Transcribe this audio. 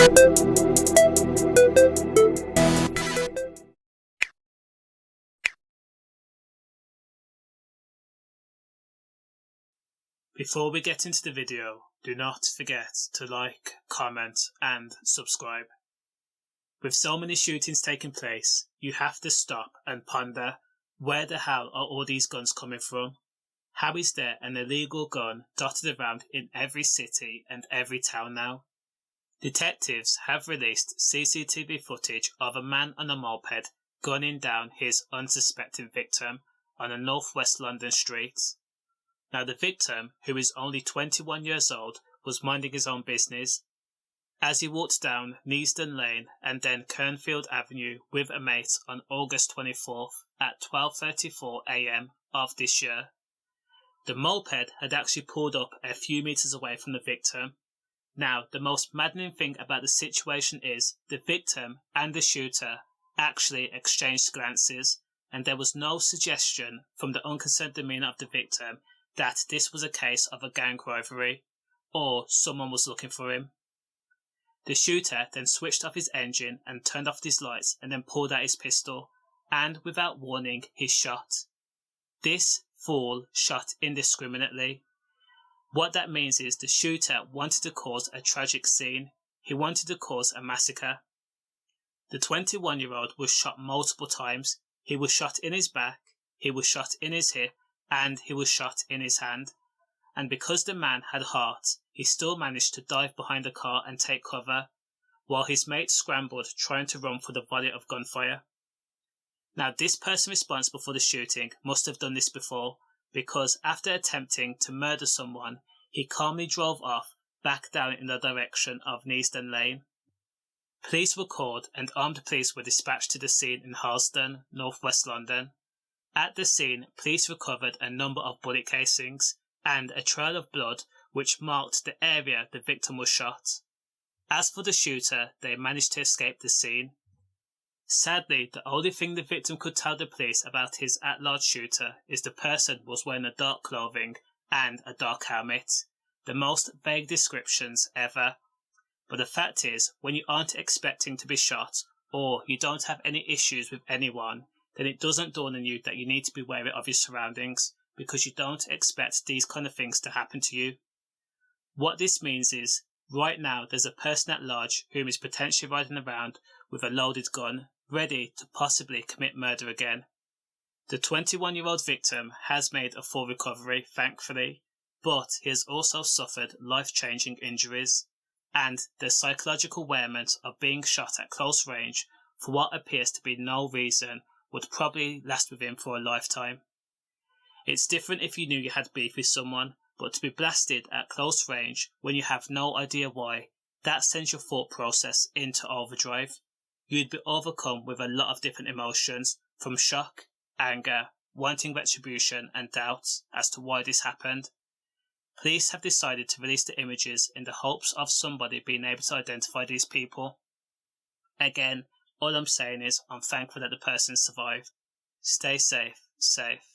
Before we get into the video, do not forget to like, comment and subscribe. With so many shootings taking place, you have to stop and ponder, where the hell are all these guns coming from? How is there an illegal gun dotted around in every city and every town now? Detectives have released CCTV footage of a man on a moped gunning down his unsuspecting victim on a northwest London street. Now the victim, who is only 21 years old, was minding his own business as he walked down Neasden Lane and then Cairnfield Avenue with a mate on August 24th at 12:34 AM of this year. The moped had actually pulled up a few metres away from the victim. Now, the most maddening thing about the situation is the victim and the shooter actually exchanged glances, and there was no suggestion from the unconcerned demeanour of the victim that this was a case of a gang rivalry, or someone was looking for him. The shooter then switched off his engine and turned off his lights and then pulled out his pistol, and without warning he shot. This fool shot indiscriminately. What that means is the shooter wanted to cause a tragic scene. He wanted to cause a massacre. The 21-year-old was shot multiple times. He was shot in his back, he was shot in his hip, and he was shot in his hand. And because the man had heart, he still managed to dive behind a car and take cover, while his mate scrambled trying to run for the volley of gunfire. Now this person responsible for the shooting must have done this before, because after attempting to murder someone, he calmly drove off back down in the direction of Neasden Lane. Police were called and armed police were dispatched to the scene in Harlesden, northwest London. At the scene, police recovered a number of bullet casings and a trail of blood which marked the area the victim was shot. As for the shooter, they managed to escape the scene. Sadly, the only thing the victim could tell the police about his at-large shooter is the person was wearing a dark clothing and a dark helmet. The most vague descriptions ever. But the fact is, when you aren't expecting to be shot, or you don't have any issues with anyone, then it doesn't dawn on you that you need to be wary of your surroundings, because you don't expect these kind of things to happen to you. What this means is, right now there's a person at large whom is potentially riding around with a loaded gun, ready to possibly commit murder again. The 21-year-old victim has made a full recovery, thankfully, but he has also suffered life-changing injuries, and the psychological wearment of being shot at close range for what appears to be no reason would probably last with him for a lifetime. It's different if you knew you had beef with someone, but to be blasted at close range when you have no idea why, that sends your thought process into overdrive. You'd be overcome with a lot of different emotions, from shock, anger, wanting retribution and doubts as to why this happened. Police have decided to release the images in the hopes of somebody being able to identify these people. Again, all I'm saying is I'm thankful that the person survived. Stay safe, safe.